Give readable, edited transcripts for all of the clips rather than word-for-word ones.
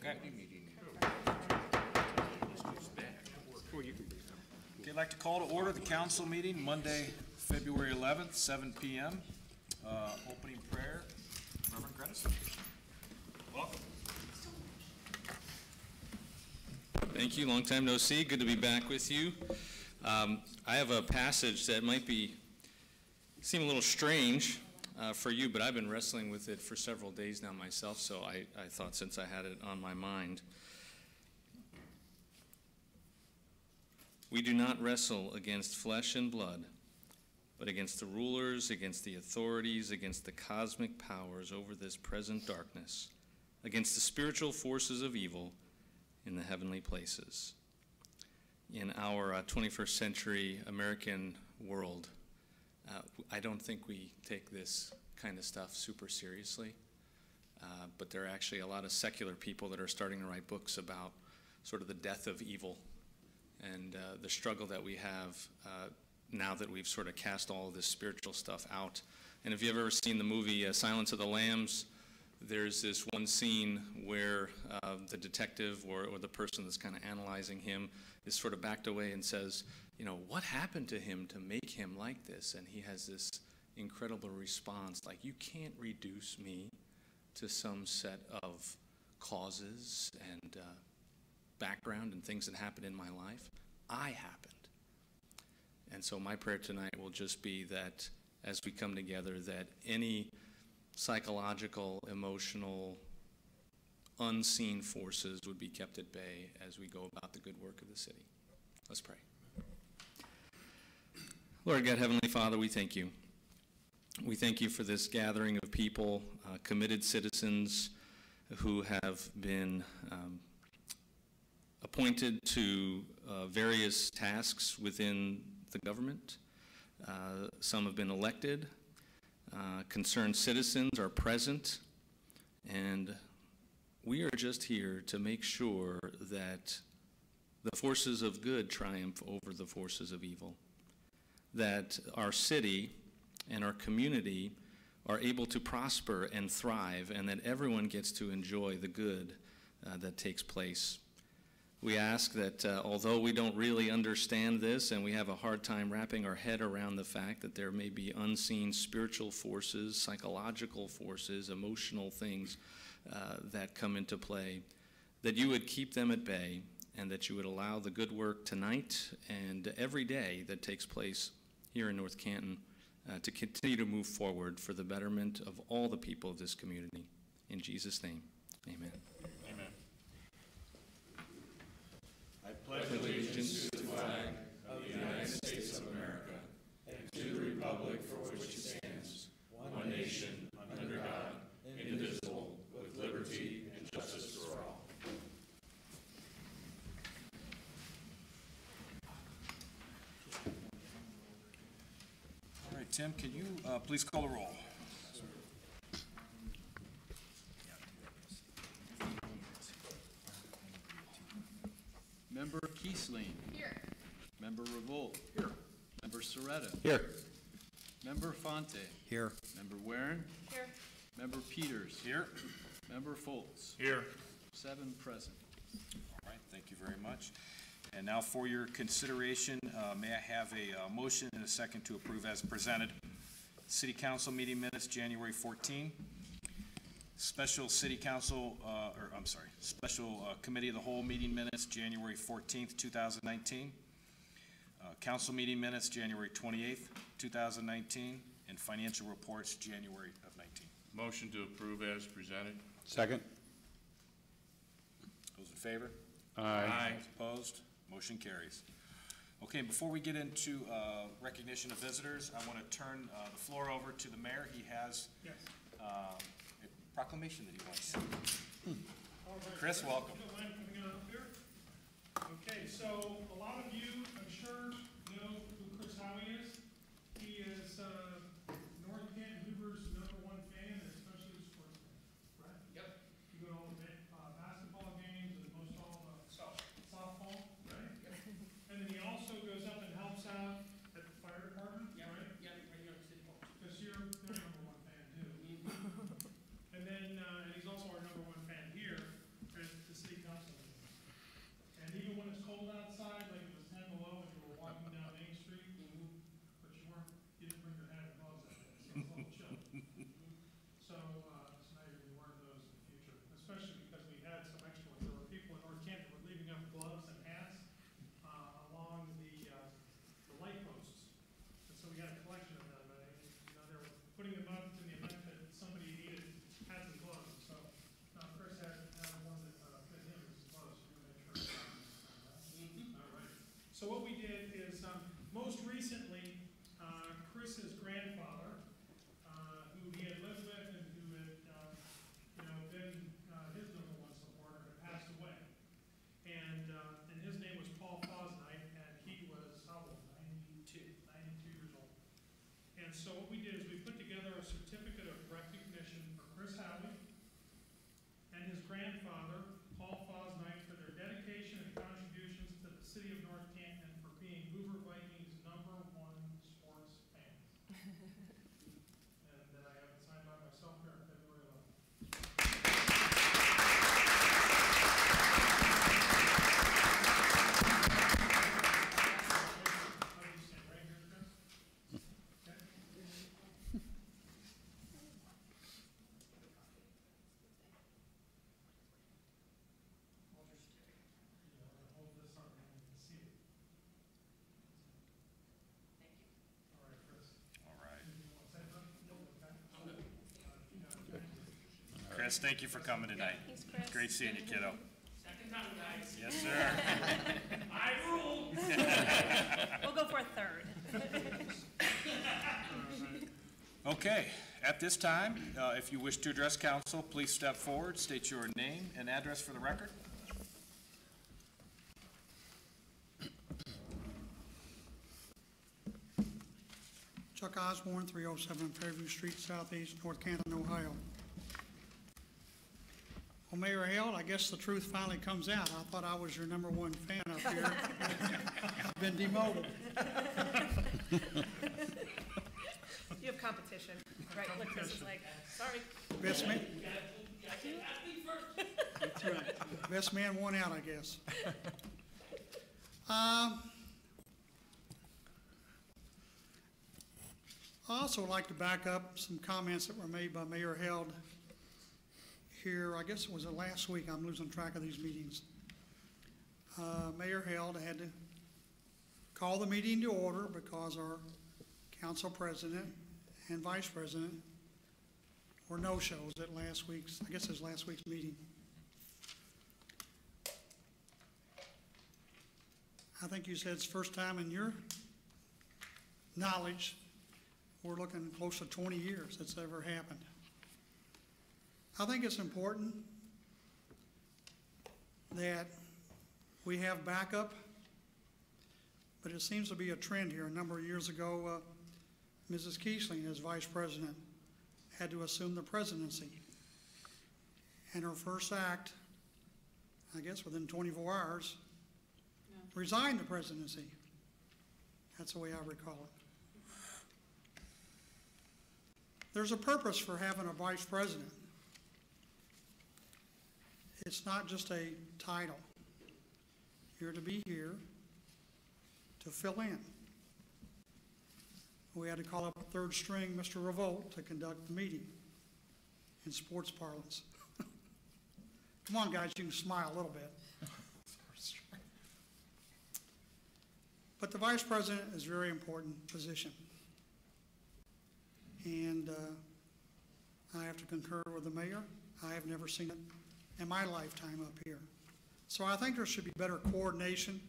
Okay. Okay, I'd like to call to order the council meeting Monday, February 11th, 7 p.m. Opening prayer, Reverend Grennison. Welcome. Thank you. Long time no see. Good to be back with you. I have a passage that might seem a little strange for you, but I've been wrestling with it for several days now myself, so I thought since I had it on my mind. We do not wrestle against flesh and blood, but against the rulers, against the authorities, against the cosmic powers over this present darkness, against the spiritual forces of evil in the heavenly places. In our 21st century American world, I don't think we take this kind of stuff super seriously, but there are actually a lot of secular people that are starting to write books about sort of the death of evil and the struggle that we have now that we've sort of cast all of this spiritual stuff out. And if you've ever seen the movie Silence of the Lambs, there's this one scene where the detective or the person that's kind of analyzing him is sort of backed away and says, you know, what happened to him to make him like this? And he has this incredible response, like, you can't reduce me to some set of causes and background and things that happened in my life. I happened. And so my prayer tonight will just be that as we come together, that any psychological, emotional, unseen forces would be kept at bay as we go about the good work of the city. Let's pray. Lord God, Heavenly Father, we thank you. We thank you for this gathering of people, committed citizens who have been appointed to various tasks within the government. Some have been elected. Concerned citizens are present, and we are just here to make sure that the forces of good triumph over the forces of evil, that our city and our community are able to prosper and thrive, and that everyone gets to enjoy the good that takes place. We ask that although we don't really understand this and we have a hard time wrapping our head around the fact that there may be unseen spiritual forces, psychological forces, emotional things that come into play, that you would keep them at bay and that you would allow the good work tonight and every day that takes place here in North Canton to continue to move forward for the betterment of all the people of this community. In Jesus' name, amen. Amen. I pledge allegiance to the flag of the United States of America and to the republic for which it stands, one nation, under God, indivisible, with liberty and justice for all. All right, Tim, can you please call the roll? Member Kiesling. Here. Member Revolt. Here. Member Soretta. Here. Member Fonte. Here. Member Warren. Here. Member Peters. Here. Member Foltz. Here. 7 present. All right, thank you very much. And now for your consideration, may I have a motion and a second to approve as presented? City Council meeting minutes, January 14. Special City Council, Special Committee of the Whole meeting minutes, January 14th, 2019. Council meeting minutes, January 28th, 2019. And financial reports, January of 19. Motion to approve as presented. Second. Those in favor? Aye. Opposed? Motion carries. Okay, before we get into recognition of visitors, I want to turn the floor over to the mayor. He has a proclamation that he wants. Chris, welcome. Okay, so a lot of you, I'm sure, know who Chris Howie is. He is North Canton Hoover's #1 fan, especially sports fan, right? Yep. You go to all the basketball games and most all the softball, right? Yep. And then he also goes up and helps out at the fire department, yep. Right? Yeah, right here at City Hall. Because you're their #1 fan too. And then and he's also our #1 fan here at the so what we did is we put together a certificate of recognition for Chris Howey and his grandfather, Paul Fosnight, for their dedication and contributions to the city of North Canton for being Hoover Vikings #1 sports fans. And then I have it signed by myself here on February 11th. Chris, thank you for coming tonight. Thanks, Chris. Great seeing you, kiddo. Second time, guys. Yes, sir. I rule. We'll go for a third. Okay, at this time, if you wish to address council, please step forward, state your name and address for the record. Chuck Osborne, 307 Fairview Street, Southeast, North Canton, Ohio. Well, Mayor Hale, I guess the truth finally comes out. I thought I was your #1 fan up here. I've been demoted. You have competition, right? Look, Chris is like, sorry. Best man. That's right. Best man won out, I guess. I also like to back up some comments that were made by Mayor Held here. I guess it was last week. I'm losing track of these meetings. Mayor Held had to call the meeting to order because our council president and vice president were no-shows at last week's, I guess it was last week's meeting. I think you said it's the first time in your knowledge, we're looking close to 20 years that's ever happened. I think it's important that we have backup, but it seems to be a trend here. A number of years ago, Mrs. Kiesling, as vice president, had to assume the presidency. And her first act, I guess within 24 hours, resigned the presidency. That's the way I recall it. There's a purpose for having a vice president. It's not just a title. You're to be here to fill in. We had to call up a third string, Mr. Revolt, to conduct the meeting in sports parlance. Come on, guys, you can smile a little bit. But the vice president is a very important position. And I have to concur with the mayor. I have never seen it in my lifetime up here. So I think there should be better coordination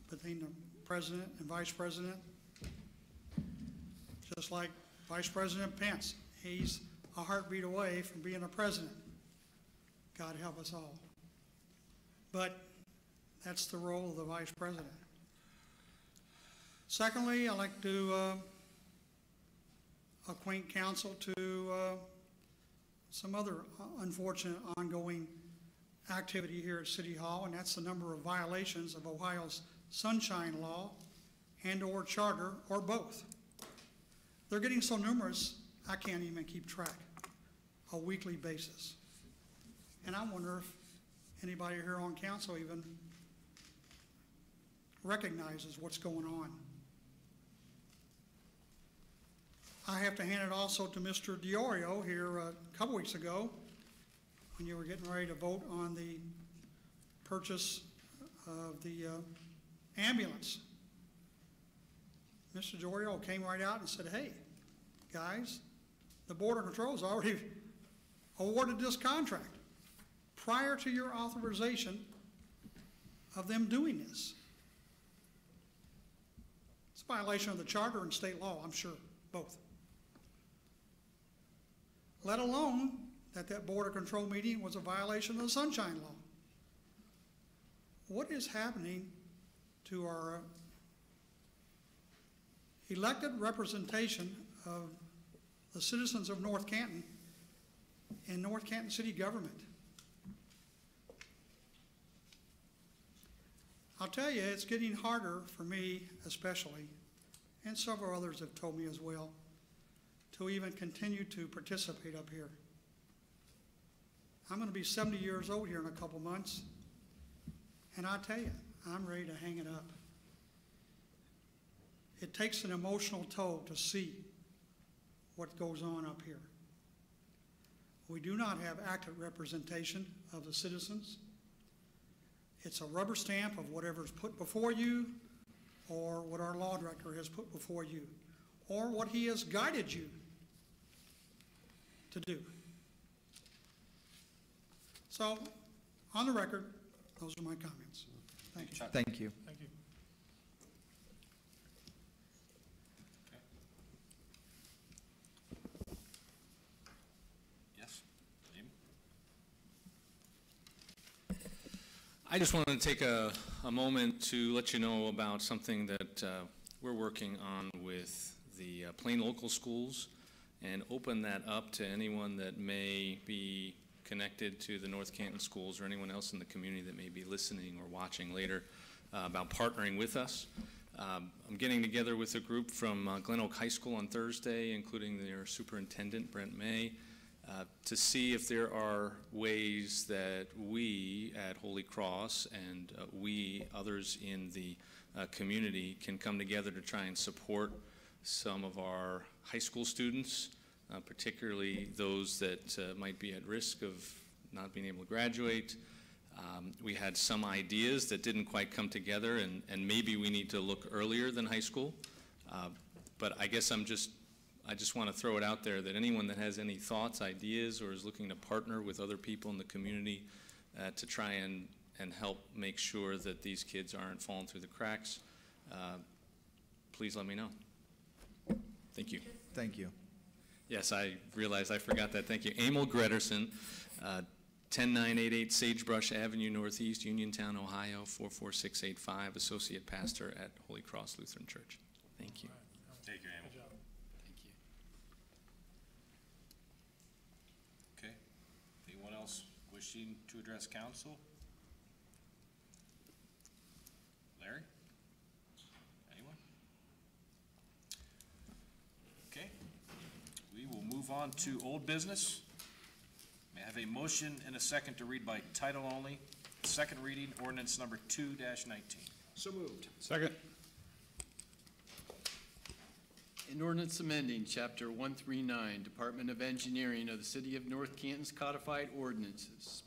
between the president and vice president. Just like Vice President Pence. He's a heartbeat away from being a president. God help us all. But that's the role of the vice president. Secondly, I'd like to acquaint council to some other unfortunate ongoing activity here at City Hall, and that's the number of violations of Ohio's Sunshine Law and/or Charter, or both. They're getting so numerous, I can't even keep track, a weekly basis. And I wonder if anybody here on council even recognizes what's going on. I have to hand it also to Mr. Diorio here a couple weeks ago when you were getting ready to vote on the purchase of the ambulance. Mr. Diorio came right out and said, hey, guys, the Border Control's already awarded this contract prior to your authorization of them doing this. It's a violation of the charter and state law, I'm sure, both. Let alone that Border Control meeting was a violation of the Sunshine Law. What is happening to our elected representation of the citizens of North Canton in North Canton city government. I'll tell you, it's getting harder for me especially, and several others have told me as well, to even continue to participate up here. I'm going to be 70 years old here in a couple months, and I tell you, I'm ready to hang it up. It takes an emotional toll to see what goes on up here. We do not have active representation of the citizens. It's a rubber stamp of whatever's put before you, or what our law director has put before you, or what he has guided you to do. So, on the record, those are my comments. Thank you. Thank you. Thank you. Yes? Liam? I just wanted to take a moment to let you know about something that we're working on with the Plain local schools, and open that up to anyone that may be connected to the North Canton schools or anyone else in the community that may be listening or watching later about partnering with us. I'm getting together with a group from Glen Oak High School on Thursday, including their superintendent, Brent May, to see if there are ways that we at Holy Cross and we, others in the community, can come together to try and support some of our high school students, particularly those that might be at risk of not being able to graduate. We had some ideas that didn't quite come together, and maybe we need to look earlier than high school. But I guess I just want to throw it out there that anyone that has any thoughts, ideas, or is looking to partner with other people in the community to try and help make sure that these kids aren't falling through the cracks, please let me know. Thank you. Thank you. Yes, I realized I forgot that. Thank you. Emil Grederson, 10988 Sagebrush Avenue Northeast, Uniontown, Ohio, 44685, Associate Pastor at Holy Cross Lutheran Church. Thank you. Take your Emil. Thank you. Okay. Anyone else wishing to address council? Larry? Anyone? Okay. We will move on to old business. May I have a motion and a second to read by title only, second reading, ordinance number 2-19. So moved. Second. An ordinance amending Chapter 139, Department of Engineering of the City of North Canton's codified ordinances,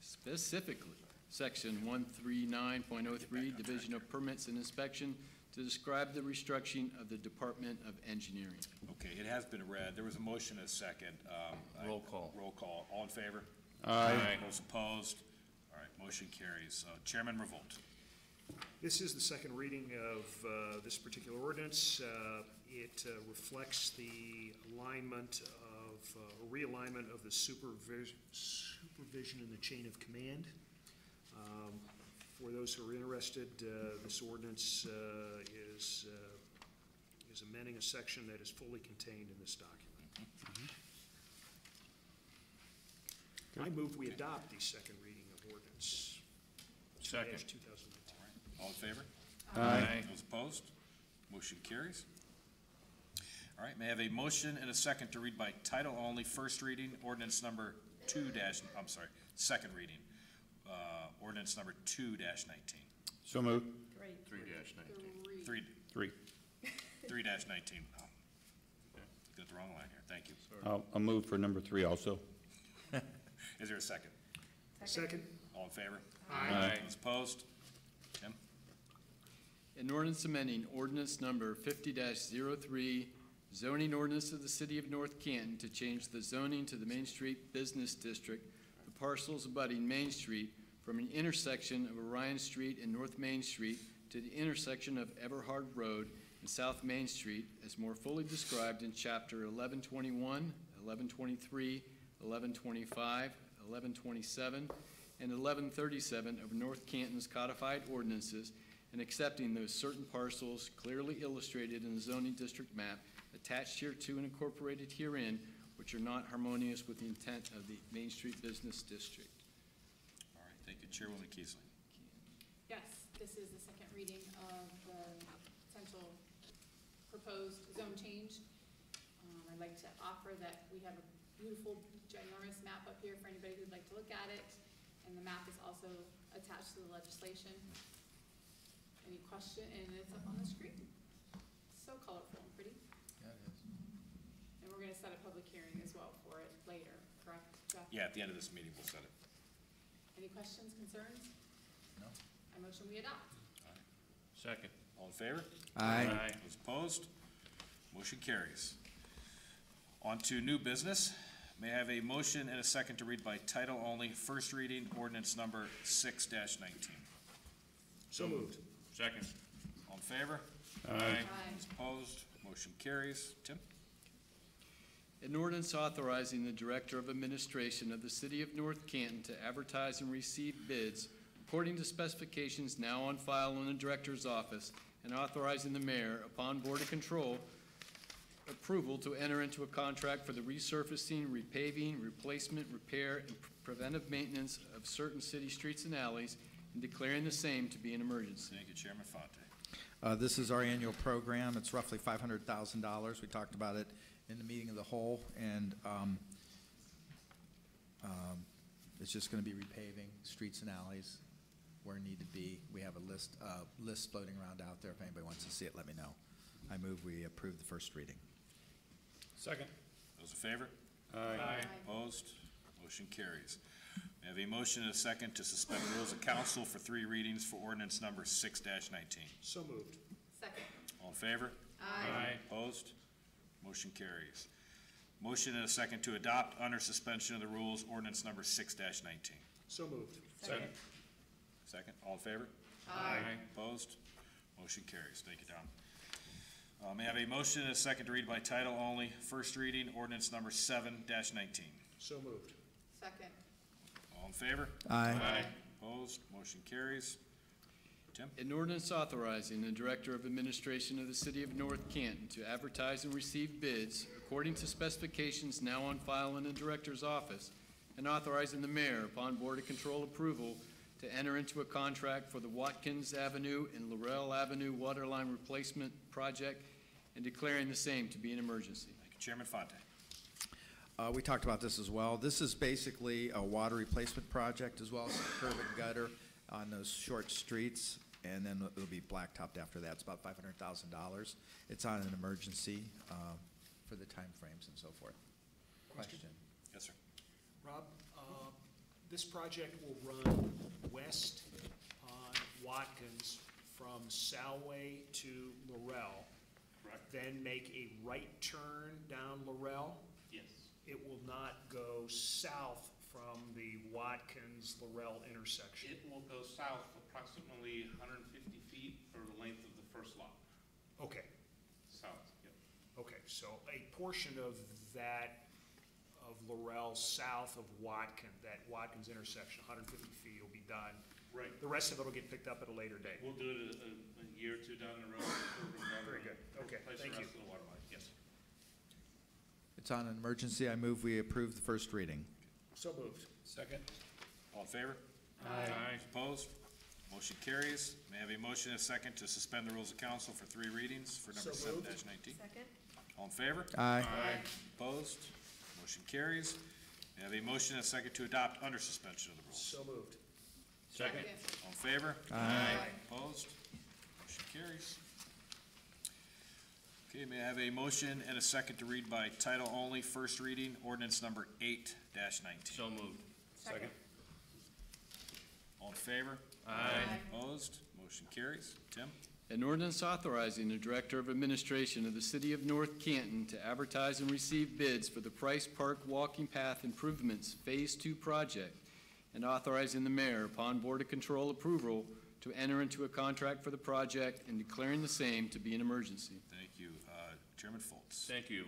specifically Section 139.03, Division of Permits and Inspection, to describe the restructuring of the Department of Engineering. Okay, it has been read. There was a motion and a second. Roll call. Roll call. All in favor? Aye. Those opposed? All right, motion carries. Chairman Revolt. This is the second reading of this particular ordinance. It reflects the alignment of, realignment of the supervision in the chain of command. For those who are interested, this ordinance is amending a section that is fully contained in this document. I move we adopt the second reading of ordinance. Second. 2019. All in favor? Aye. Those opposed? Motion carries. All right, may I have a motion and a second to read by title only, first reading, ordinance number second reading, ordinance number 2-19. So moved. Great. 3-19. 3-19. 3. Oh. Got the wrong line here, thank you. I'll move for number 3 also. Is there a second? Second. All in favor? Aye. Those opposed? Tim? An ordinance amending ordinance number 50-03, zoning ordinance of the City of North Canton to change the zoning to the Main Street Business District, the parcels abutting Main Street from an intersection of Orion Street and North Main Street to the intersection of Everhard Road and South Main Street as more fully described in Chapter 1121, 1123, 1125, 1127, and 1137 of North Canton's codified ordinances, and accepting those certain parcels clearly illustrated in the zoning district map attached hereto and incorporated herein, which are not harmonious with the intent of the Main Street Business District. All right, thank you. Chairwoman Keesling. Yes, this is the second reading of the potential proposed zone change. I'd like to offer that we have a beautiful, ginormous map up here for anybody who'd like to look at it, and the map is also attached to the legislation. Any question, and it's up on the screen. So colorful and pretty. Yeah, it is. And we're gonna set a public hearing as well for it later, correct, Jeff? Yeah, at the end of this meeting, we'll set it. Any questions, concerns? No. I motion we adopt. Second. All in favor? Aye. Those opposed? Motion carries. On to new business. May I have a motion and a second to read by title only, first reading, ordinance number 6-19. So moved. Second. All in favor? Aye. Those opposed? Motion carries. Tim? An ordinance authorizing the Director of Administration of the City of North Canton to advertise and receive bids according to specifications now on file in the Director's office, and authorizing the Mayor, upon Board of Control approval, to enter into a contract for the resurfacing, repaving, replacement, repair, and preventive maintenance of certain city streets and alleys, and declaring the same to be an emergency. Thank you, Chairman Fonte. This is our annual program. It's roughly $500,000. We talked about it in the meeting of the whole, and it's just going to be repaving streets and alleys where need to be. We have a list floating around out there. If anybody wants to see it, let me know. I move we approve the first reading. Second. Those in favor? Aye. Opposed? Motion carries. May I have a motion and a second to suspend the rules of council for 3 readings for ordinance number 6-19. So moved. Second. All in favor? Aye. Opposed? Motion carries. Motion and a second to adopt under suspension of the rules ordinance number 6-19. So moved. Second. Second, all in favor? Aye. Opposed? Motion carries. Thank you, Don. May I have a motion and a second to read by title only, first reading, ordinance number 7-19. So moved. Second. All in favor? Aye. Opposed? Motion carries. Tim? An ordinance authorizing the Director of Administration of the City of North Canton to advertise and receive bids according to specifications now on file in the Director's office, and authorizing the Mayor, upon Board of Control approval, to enter into a contract for the Watkins Avenue and Laurel Avenue Waterline Replacement Project, and declaring the same to be an emergency. Thank you, Chairman Fonte. We talked about this as well. This is basically a water replacement project as well as curb and gutter on those short streets, and then it'll be blacktopped after that. It's about $500,000. It's on an emergency for the timeframes and so forth. Question? Yes, sir. Rob, this project will run west on Watkins from Salway to Laurel. Correct. Then make a right turn down Laurel. Yes. It will not go south from the Watkins-Laurel intersection. It will go south approximately 150 feet for the length of the first lot. Okay, South, yep. okay, so a portion of that, of Laurel south of Watkins, that Watkins intersection, 150 feet will be done. Right. The rest of it will get picked up at a later date. We'll do it a year or two down the road. Very good. Okay, Replace thank the you. rest of the water line, yes. It's on an emergency. I move we approve the first reading. So moved. Second. All in favor? Aye. Opposed? Motion carries. May I have a motion and a second to suspend the rules of council for 3 readings for number So moved. 7-19? Second? All in favor? Aye. Opposed? Motion carries. May I have a motion and a second to adopt under suspension of the rules? So moved. Second. All in favor? Aye. Opposed? Motion carries. Okay, may I have a motion and a second to read by title only, first reading, ordinance number 8-19? So moved. Second. All in favor? Aye. Opposed? Motion carries. Tim? An ordinance authorizing the Director of Administration of the City of North Canton to advertise and receive bids for the Price Park Walking Path Improvements Phase 2 project, and authorizing the Mayor, upon Board of Control approval, to enter into a contract for the project and declaring the same to be an emergency. Thank you. Chairman Foltz. Thank you.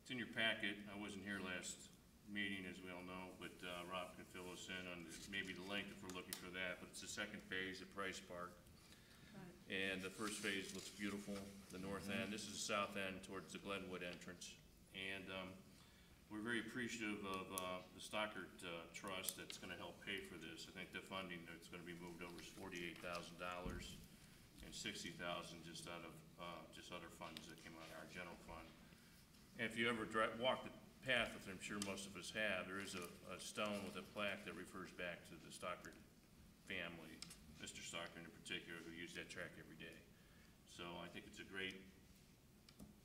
It's in your packet. I wasn't here last meeting, as we all know, but Rob can fill us in on maybe the length if we're looking for that, but it's the second phase of Price Park. And the first phase looks beautiful, the north end. This is the south end towards the Glenwood entrance. And we're very appreciative of the Stockert Trust that's gonna help pay for this. I think the funding that's gonna be moved over is $48,000 and $60,000 just out of, just other funds that came out of our general fund. And if you ever walk the path, which I'm sure most of us have, there is a stone with a plaque that refers back to the Stockert family, Mr. Stockert in particular, who used that track every day. So I think it's a great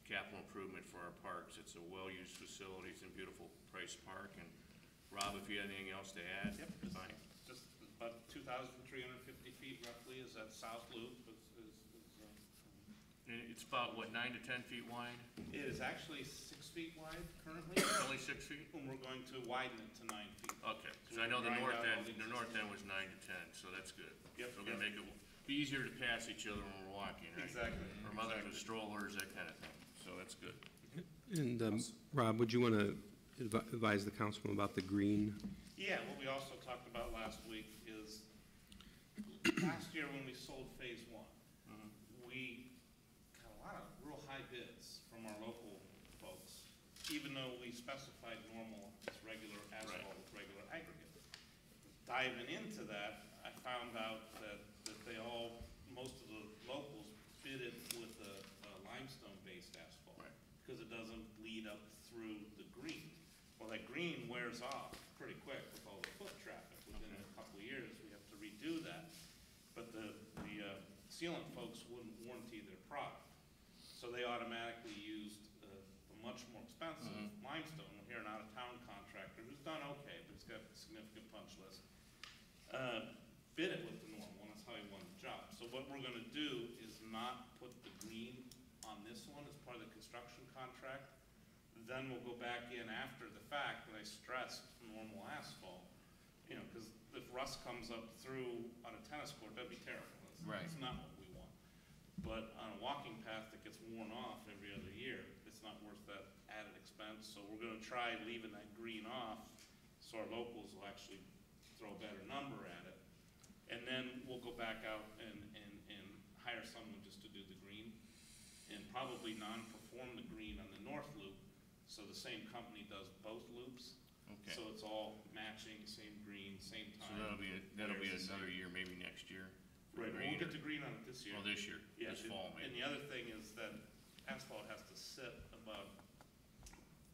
capital improvement for our parks. It's a well-used facility, it's a beautiful Price Park. And Rob, if you had anything else to add? Yep. Fine. Just about 2,350 feet roughly is that south loop. And it's about, what, 9 to 10 feet wide? It is actually 6 feet wide currently, Only 6 feet? and we're going to widen it to 9 feet. Okay, So so I know the grind north out end, all the the north end was 9 to 10, so that's good. Yep, So we're gonna yep. make it be easier to pass each other when we're walking, right? Exactly, Or mothers with exactly. strollers, that kind of thing, so that's good. And Rob, would you want to advise the councilman about the green? Yeah, what we also talked about last week is, last year when we sold phase one, we got a lot of real high bids from our local folks, even though we specified normal as regular asphalt with regular aggregate. Diving into that, I found out that they all, most of the locals bid it with a limestone-based asphalt. Right. Because it doesn't lead up through the green. Well, that green wears off pretty quick with all the foot traffic. Within a couple of years, we have to redo that. But the sealant folks wouldn't warranty their product. So they automatically used a much more expensive limestone. We're here an out-of-town contractor who's done okay, but he's got a significant punch list. Bid it with the normal, and that's how he won the job. So what we're gonna do is not put the green on this one as part of the construction contract. Then we'll go back in after the fact, and I stressed normal asphalt. You know, because if rust comes up through on a tennis court, that'd be terrible. Right. That's not what we want. But on a walking path that gets worn off every other year, it's not worth that added expense. So we're gonna try leaving that green off, so our locals will actually throw a better number at it. And then we'll go back out and hire someone just to do the green, and probably non-perform the green on the north loop, so the same company does both loops. Okay. So it's all matching, same green, same So time. that'll be There's the another same. year, maybe next year? for Right, green, we'll get or- the green on it this year. Oh, this year, Yeah, this fall, and maybe. the other thing is that asphalt has to sit about,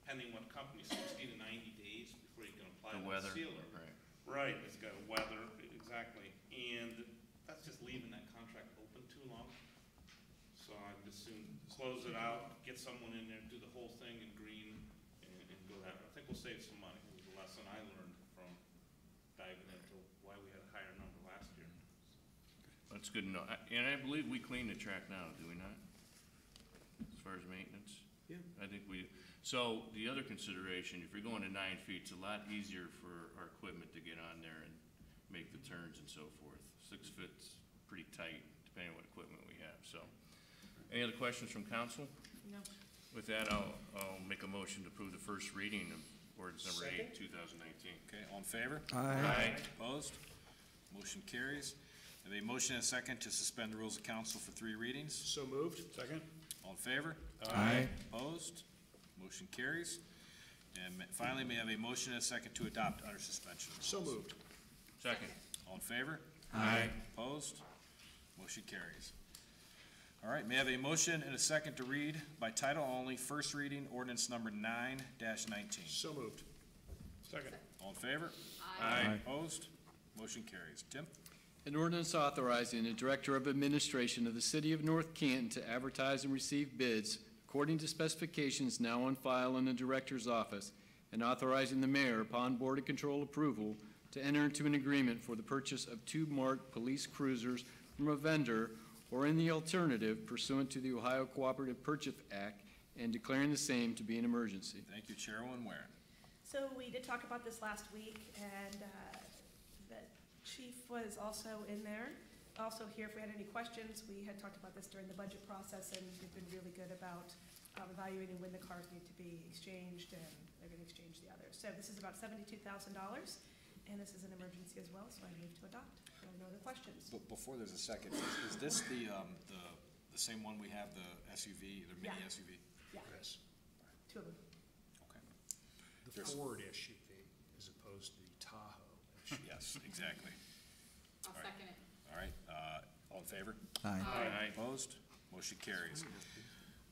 depending what company, 60 to 90 days before you can apply The the weather, sealer. right. Right, it's got weather, exactly, and that's just leaving that contract open too long. So I'd just soon close it out, get someone in there, do the whole thing in green, and go that route. I think we'll save some money. It was a lesson I learned from diving into why we had a higher number last year. That's good to know. And I believe we clean the track now, do we not? As far as maintenance? Yeah. I think we, so the other consideration, if you're going to 9 feet, it's a lot easier for our equipment to get on there and make the turns and so forth. 6 foot's pretty tight, depending on what equipment we have, so. Any other questions from council? No. With that, I'll make a motion to approve the first reading of ordinance number 8, Second. 2019. Okay, all in favor? Aye. Opposed? Motion carries. I have a motion and a second to suspend the rules of council for 3 readings. So moved. Second? All in favor? Aye. Opposed? Motion carries. And finally, may I have a motion and a second to adopt under suspension of the So rules. moved. Second. All in favor? Aye. Opposed? Motion carries. All right, may I have a motion and a second to read by title only, first reading, ordinance number 9-19. So moved. Second. All in favor? Aye. Opposed? Motion carries. Tim? An ordinance authorizing the Director of Administration of the City of North Canton to advertise and receive bids according to specifications now on file in the Director's office, and authorizing the mayor, upon Board of Control approval, to enter into an agreement for the purchase of 2 marked police cruisers from a vendor or in the alternative pursuant to the Ohio Cooperative Purchase Act, and declaring the same to be an emergency. Thank you, Chairwoman Ware. So we did talk about this last week, and the chief was also in there. Also here, if we had any questions, we had talked about this during the budget process, and they've been really good about evaluating when the cars need to be exchanged, and they're gonna exchange the others. So this is about $72,000, And this is an emergency as well, so I move to adopt. There are no other questions. But before there's a second, is this the same one we have, the SUV, the mini Yeah. SUV? Yeah, Yes. 2 of them. Okay. The There's- Ford SUV as opposed to the Tahoe SUV. Yes, exactly. I'll All right. second it. All right, all in favor? Aye. Aye. Opposed? Motion carries.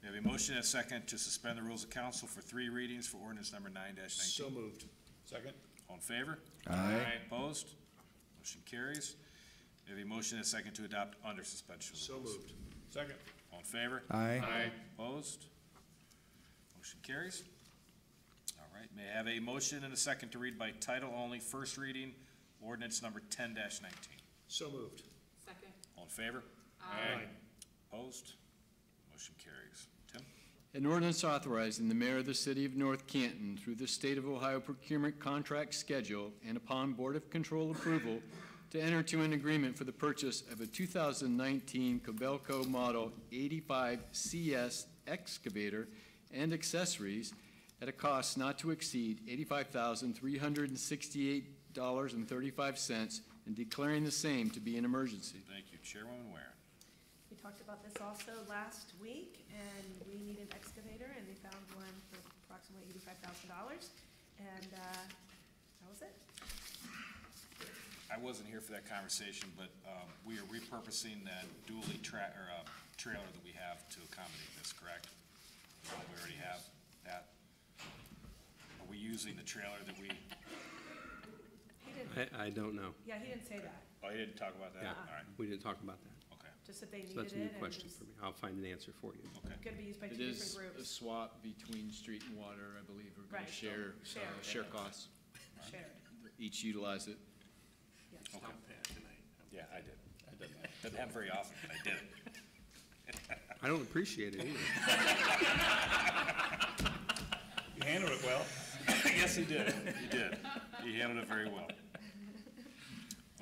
We have a motion and a second to suspend the rules of council for 3 readings for ordinance number 9-19. So moved. Second. All in favor? Aye. Opposed? Motion carries. We have a motion and a second to adopt under suspension of the So rules. moved. Second. All in favor? Aye. Opposed? Motion carries. All right, may I have a motion and a second to read by title only, first reading, ordinance number 10-19. So moved. Second. All in favor? Aye. Opposed? Motion carries. Tim? An ordinance authorizing the mayor of the city of North Canton through the State of Ohio procurement contract schedule and upon Board of Control approval to enter into an agreement for the purchase of a 2019 Cobelco Model 85 CS excavator and accessories at a cost not to exceed $85,368.35 and declaring the same to be an emergency. Thank you. Chairwoman Ware. We talked about this also last week, and we need an excavator, and they found one for approximately $85,000. And that was it. I wasn't here for that conversation, but we are repurposing that dually trailer that we have to accommodate this, correct? We already have that. Are we using the trailer that we, He didn't, I don't know. yeah, he didn't say that, oh, you didn't talk about that? Yeah, All right, we didn't talk about that. okay, just that they So needed that's a new it, and question it's for me. I'll find an answer for you. okay. gonna be used by 2 It is different a groups, swap between street and water, I believe. We're going Right. to share Share. costs. shared, Each utilize it. yes. Okay. Yeah, I did. Doesn't happen very often, but I did it. I don't appreciate it either. You handled it well. Yes, he did. He did. He handled it very well.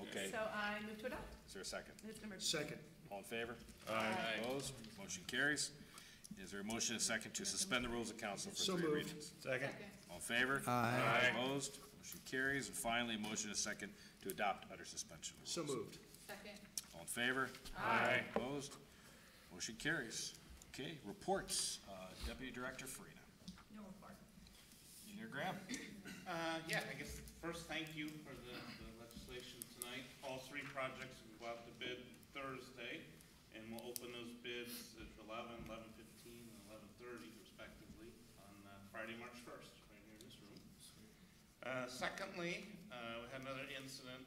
Okay, So I move to adopt. is there a second? It's an emergency. Second. All in favor? Opposed? Motion carries. Is there a motion and a second to suspend the rules of council for So 3 moved. readings? Second. All in favor? Aye. Opposed? Motion carries. And finally, a motion and a second to adopt under suspension of the So rules. moved. Second. All in favor? Opposed? Motion carries. Okay, reports. Deputy Director Farina. No report. Engineer Graham. Yeah, I guess first, thank you for the legislation tonight. All 3 projects will go out to bid Thursday, and we'll open those bids at 11, 11:15, and 11:30 respectively on Friday, March 1st, right here in this room. Secondly, we had another incident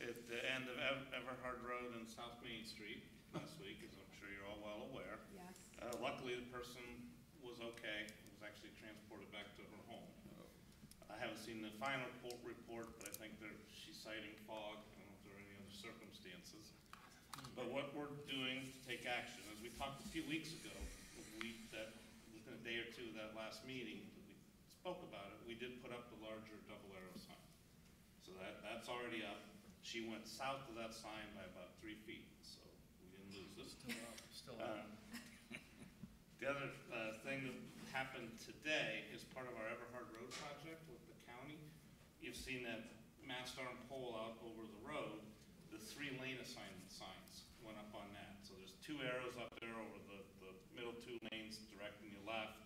at the end of Everhard Road and South Main Street last week, as I'm sure you're all well aware. Yes. Luckily, the person was okay, was actually transported back to her home. I haven't seen the final report, but I think she's citing fog. I don't know if there are any other circumstances. But what we're doing to take action, as we talked a few weeks ago, within a day or two of that last meeting, that we spoke about it, we did put up the larger double arrow sign. So that's already up. She went south of that sign by about 3 feet, so we didn't lose it. Still up. The other thing that happened today is part of our Everhard Road project with the county. You've seen that mast arm pole out over the road. The 3 lane assignment signs went up on that. So there's 2 arrows up there over the middle 2 lanes directing you left.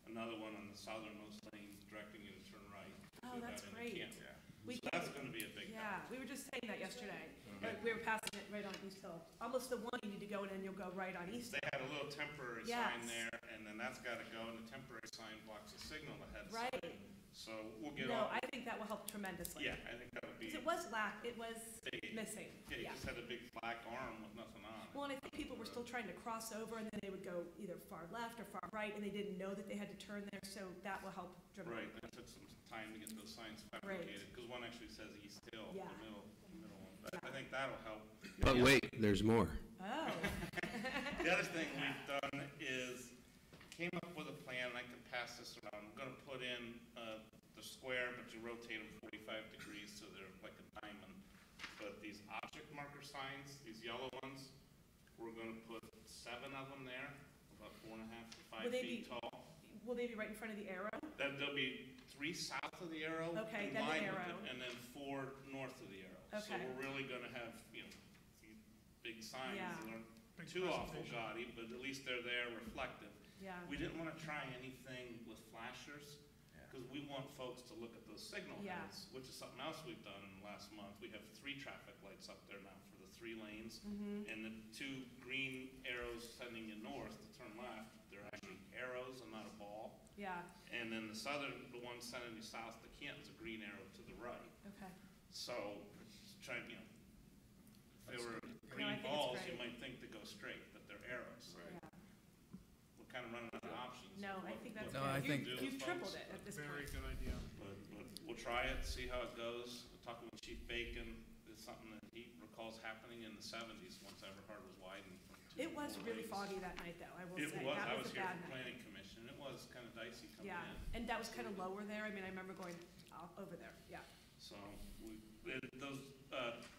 Another one on the southernmost lane directing you to turn right. Oh, Go that's down into great. Canton. We So that's gonna be a big help. Yeah, we were just saying that yesterday. Like, we were passing it right on East Hill. Almost the one you need to go in and you'll go right on East. They had a little temporary Yes. sign there, and then that's gotta go, and the temporary sign blocks the signal ahead. Right. So we'll get No, all, I think that will help tremendously. yeah, I think that would be, Because it was big. missing. Yeah, you Yeah. just had a big black arm with nothing on it. Well, and I think people were still trying to cross over, and then they would go either far left or far right, and they didn't know that they had to turn there, so that will help Right, dramatically. that took some time to get those signs fabricated, because one actually says East Hill, Yeah. the middle one. But I think that'll help. But wait, there's more. Oh. The other thing we've done is, came up with a plan, and I can pass this around. I'm gonna put in, the square, but you rotate them 45 degrees, so they're like a diamond. But these object marker signs, these yellow ones, we're gonna put 7 of them there, about 4.5 to 5 Will they feet be- tall. Will they be right in front of the arrow? There'll be 3 south of the arrow. Okay, then the combined with arrow. it, And then 4 north of the arrow. So Okay. we're really gonna have, these big signs Yeah. that aren't Big too awful presentation. gaudy, but at least they're there reflective. Yeah, We didn't wanna try anything with flashers, because we want folks to look at those signal Yeah. heads, which is something else we've done in the last month. We have 3 traffic lights up there now for the 3 lanes. And the 2 green arrows sending you north to turn left, they're actually arrows and not a ball. yeah, And then the one sending you south to Canton's a green arrow to the right. okay. So, trying, if they were I green think it's balls, you great. might think they go straight, but they're arrows. Yeah. We're kind of running out of options. No, of I what- think that's No, what I we great. can do You've with tripled folks. it at this Very point. good idea. But we'll try it, see how it goes. Talking with Chief Bacon, it's something that he recalls happening in the 70s, once Everhard was widened from 2 It to was 4 really lanes. foggy that night, though, I will It say. was, I That was was a here bad for night. planning commission, it was kind of dicey coming Yeah, in. and that was kind of lower there. I mean, I remember going over there, yeah. So, those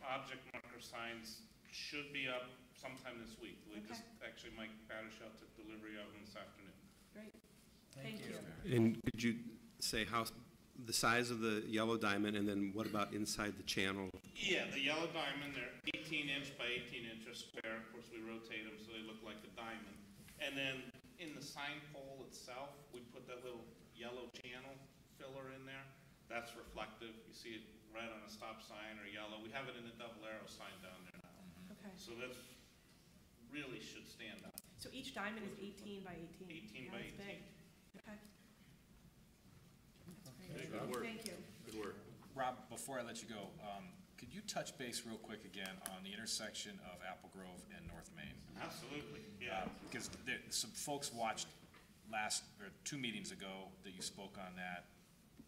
object marker signs should be up sometime this week. We just, actually, Mike Battershell took delivery of them this afternoon. Great. Thank you. And could you say how, the size of the yellow diamond, and then what about inside the channel? Yeah, the yellow diamond, they're 18-inch by 18-inch or square. Of course, we rotate them so they look like a diamond. And then in the sign pole itself, we put that little yellow channel filler in there. That's reflective. You see it red on a stop sign or yellow. We have it in a double arrow sign down there now. Okay. So that really should stand out. So each diamond is 18 by 18? 18 Yeah, by that's 18. big. Okay. That's great. Good work. Thank you. Good work. Rob, before I let you go, could you touch base real quick again on the intersection of Apple Grove and North Main? Absolutely, yeah. Because some folks watched 2 meetings ago that you spoke on that,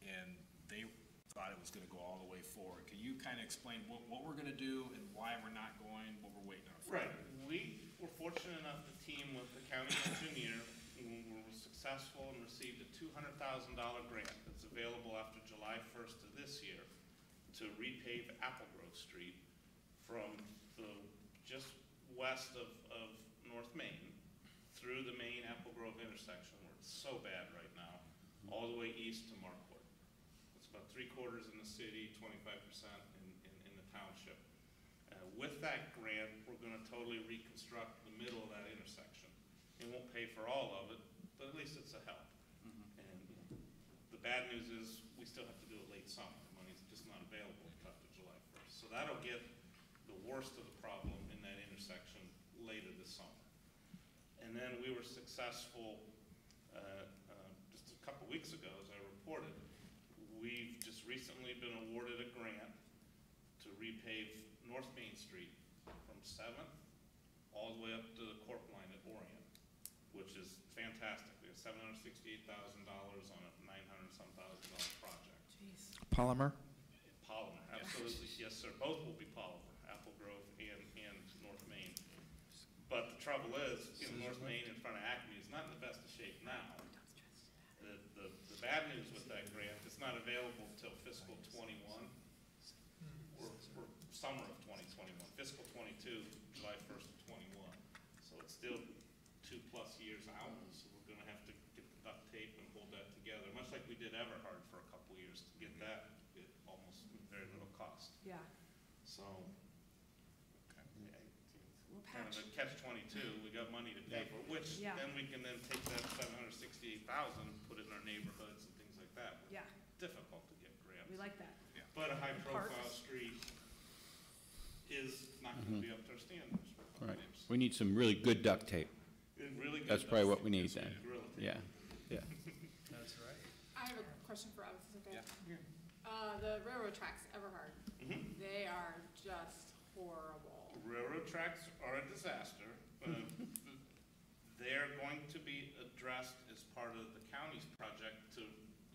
and they thought it was gonna go all the way forward. Can you kind of explain what we're gonna do and why we're not going, what we're waiting on? Right. We were fortunate enough to team with the county engineer, and we were successful and received a $200,000 grant that's available after July 1st of this year to repave Apple Grove Street from just west of North Main through the main Apple Grove intersection where it's so bad right now, all the way east to Marquardt. It's about 3/4 in the city, 25% in the township. With that grant, we're gonna totally reconstruct the middle of that intersection. It won't pay for all of it, but at least it's a help. And the bad news is, we still have to do it late summer. The money's just not available after July 1st. So that'll get the worst of the problem in that intersection later this summer. And then we were successful, just a couple weeks ago, as I reported, we've just recently been awarded a grant to repave North Main Street from 7th all the way up to the Corp line at Orient, which is fantastic. We have $768,000 on a $900-some thousand project. Jeez. Polymer? Polymer, absolutely, yes, sir. Both will be polymer, Apple Grove and North Main. But the trouble is, North Main in front of Acme is not in the best of shape now. The bad news with that grant, it's not available until fiscal '21 or summer of 2021. Fiscal '22, July 1st of '21. So it's still 2+ years out, so we're gonna have to get the duct tape and hold that together, much like we did Everhard for a couple years to get that at almost very little cost. Yeah. So, We'll kind of patch. a catch-22, we got money to pay for, which Yeah. then we can then take that 768,000, put it in our neighborhoods and things like that. Yeah, Difficult to get grants. we like that. But a high-profile Parks. street is not gonna be up to our standards. for Right. names. We need some really good duct tape. It really good That's probably duct what we tape. need That's what then. you really take. Yeah, yeah. That's right. I have a question for us, is it okay? Yeah. The railroad tracks, Everhard, Mhm. they are just horrible. Railroad tracks are a disaster. They're going to be addressed as part of the county's project to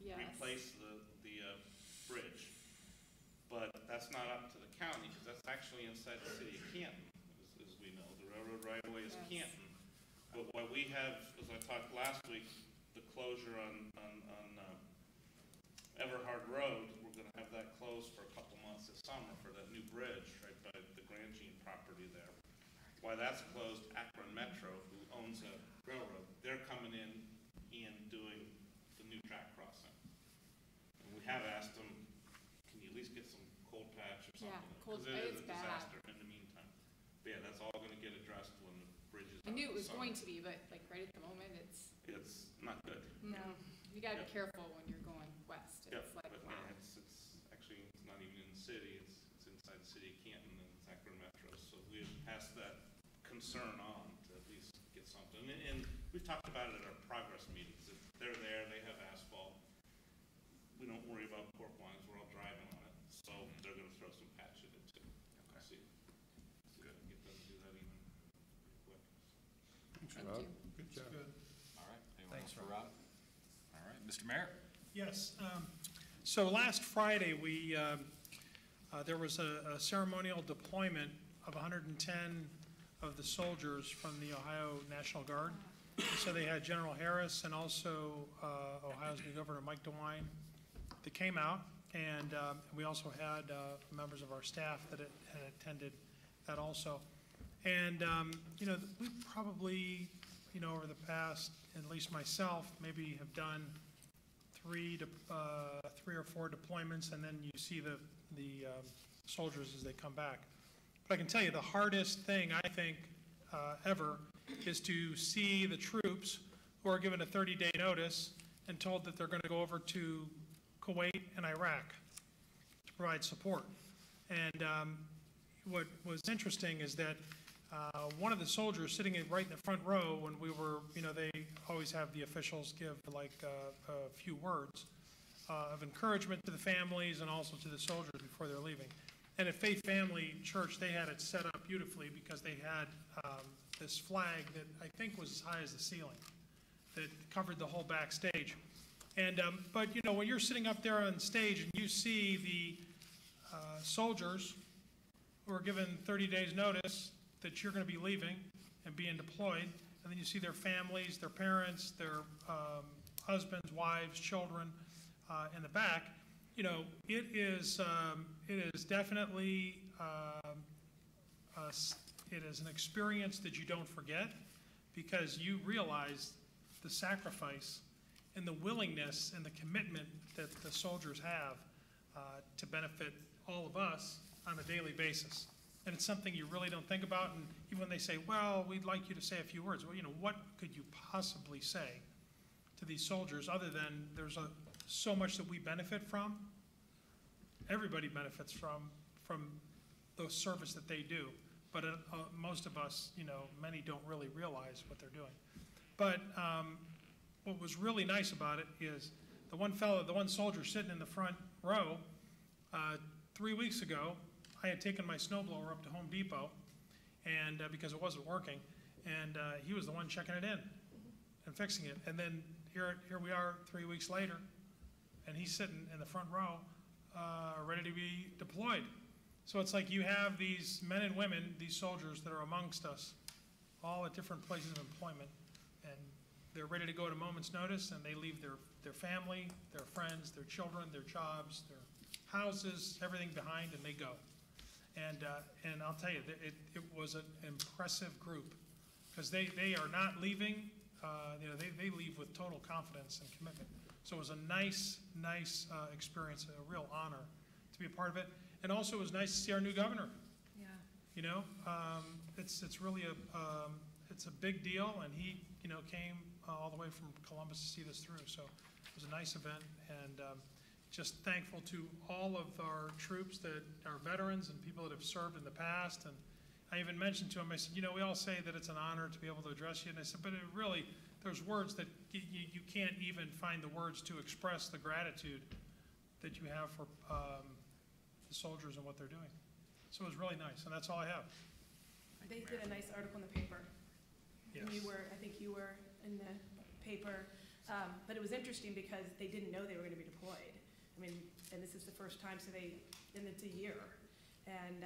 Yes. replace the bridge. But that's not up to the county, because that's actually inside the city of Canton, as we know. The railroad right-of-way is Yes. Canton. But what we have, as I talked last week, the closure on Everhard Road, we're gonna have that closed for a couple months this summer for that new bridge right by the Grand Jean property there. Why that's closed, Akron Metro, who owns a railroad, they're coming in and doing the new track crossing. Yeah, something. cold, 'Cause it is it's a bad. disaster in the meantime. But yeah, that's all gonna get addressed when the bridge is I knew it was out going in to be, but like right at the moment, it's, the summer. It's not good. no, you gotta be Yep. careful when you're going west. Yep, It's like, but wow. yeah, it's actually, it's not even in the city, it's inside the city of Canton and it's Akron Metro. So we've passed that concern on to at least get something. And we've talked about it at our progress meetings. If they're there, they have asphalt. We don't worry about cork lines, we're all driving on it. So they're gonna throw some patch in it too. We'll see. Good. Get them to do that even pretty quick. Thank you. Good job. Good. All right, anyone Thanks, else for Rob? All right, Mr. Mayor? Yes, so last Friday, there was a ceremonial deployment of 110 of the soldiers from the Ohio National Guard. So they had General Harris and also Ohio's new Governor Mike DeWine that came out, and we also had members of our staff that had attended that also. And, we probably, over the past, at least myself, maybe have done 3 or 4 deployments, and then you see the soldiers as they come back. But I can tell you, the hardest thing, I think, ever, is to see the troops who are given a 30-day notice and told that they're going to go over to Kuwait and Iraq to provide support. And what was interesting is that one of the soldiers sitting right in the front row when we were, they always have the officials give like a few words of encouragement to the families and also to the soldiers before they're leaving. And at Faith Family Church, they had it set up beautifully because they had this flag that I think was as high as the ceiling that covered the whole backstage. And but when you're sitting up there on stage and you see the soldiers who are given 30 days notice that you're going to be leaving and being deployed, and then you see their families, their parents, their husbands, wives, children in the back, it is definitely it is an experience that you don't forget because you realize the sacrifice and the willingness and the commitment that the soldiers have to benefit all of us on a daily basis. And it's something you really don't think about. And even when they say, well, we'd like you to say a few words, well, what could you possibly say to these soldiers other than there's so much that we benefit from? Everybody benefits from the service that they do. But most of us, many don't really realize what they're doing. But what was really nice about it is the one soldier sitting in the front row, 3 weeks ago, I had taken my snowblower up to Home Depot, and because it wasn't working, and he was the one checking it in and fixing it. And then here we are 3 weeks later, and he's sitting in the front row, ready to be deployed. So it's like you have these men and women, these soldiers that are amongst us, all at different places of employment, and they're ready to go at a moment's notice, and they leave their family, their friends, their children, their jobs, their houses, everything behind, and they go. And I'll tell you, it was an impressive group, because they are not leaving, they leave with total confidence and commitment. So it was a nice experience, a real honor to be a part of it. And also it was nice to see our new governor. Yeah. It's really it's a big deal, and he, came all the way from Columbus to see this through. So it was a nice event, and just thankful to all of our troops that are veterans and people that have served in the past. And I even mentioned to him, I said, we all say that it's an honor to be able to address you. And I said, but it really, there's words that you can't even find the words to express the gratitude that you have for the soldiers and what they're doing. So it was really nice, and that's all I have. They did a nice article in the paper. Yes. And I think you were in the paper. But it was interesting because they didn't know they were going to be deployed. I mean, and this is the first time, and it's a year. And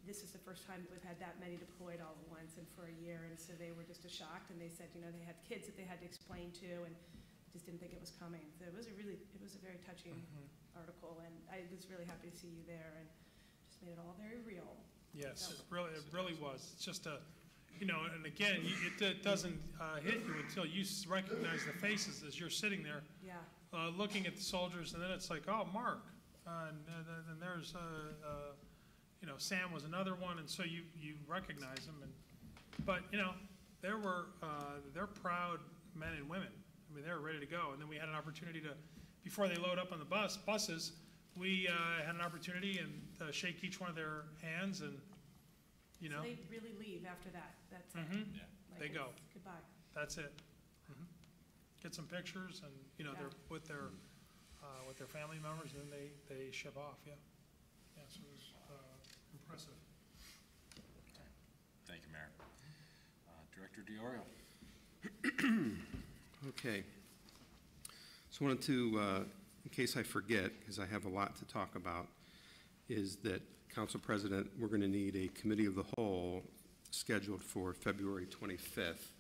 this is the first time that we've had that many deployed all at once and for a year. And so they were just shocked, and they said, they had kids that they had to explain to, and just didn't think it was coming. So it was a very touching article, and I was really happy to see you there, and just made it all very real. Yes, it really was. It's just and again, it doesn't hit you until you recognize the faces as you're sitting there. Yeah. Looking at the soldiers, and then it's like, oh, Mark, and then there's you know, Sam was another one, and so you recognize them. But, you know, they're proud men and women. I mean, they were ready to go. And then we had an opportunity to, before they load up on the buses, we had an opportunity and shake each one of their hands and, you know. So they really leave after that. That's it. Mhm. Yeah. Like, They go. it's goodbye. That's it. Mhm. Get some pictures and, you know, they're with their family members, and then they ship off, yeah. Yeah, so it was impressive. Thank you, Mayor. Director DiOrio. Okay. So I wanted to, in case I forget, because I have a lot to talk about, is that, Council President, we're going to need a committee of the whole scheduled for February 25th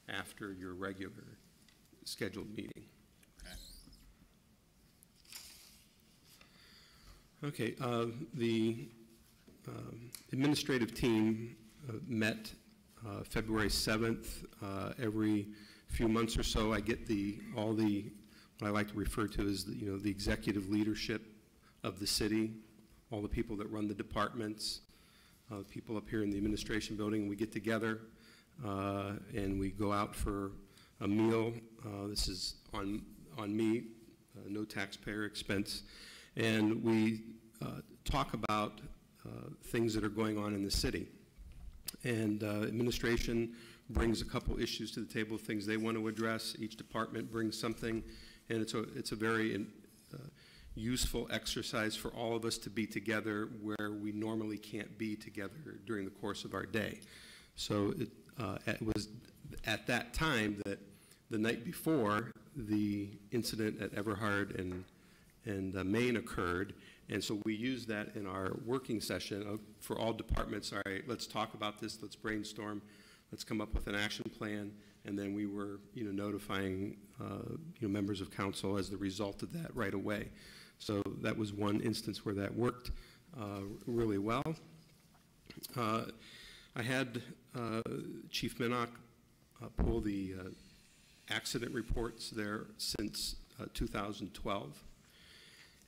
after your regular scheduled meeting. Okay, the administrative team met February 7th. Every few months or so, I get what I like to refer to as the executive leadership of the city, all the people that run the departments, people up here in the administration building, and we get together and we go out for a meal. This is on me, no taxpayer expense. And we talk about things that are going on in the city. And administration brings a couple issues to the table, things they want to address. Each department brings something, and it's a very useful exercise for all of us to be together where we normally can't be together during the course of our day. So it was at that time that the night before the incident at Everhard and Maine occurred, and so we used that in our working session for all departments. All right, let's talk about this, let's brainstorm, let's come up with an action plan, and then we were notifying members of council as the result of that right away. So that was one instance where that worked really well. I had Chief Minnock pull the accident reports there since 2012.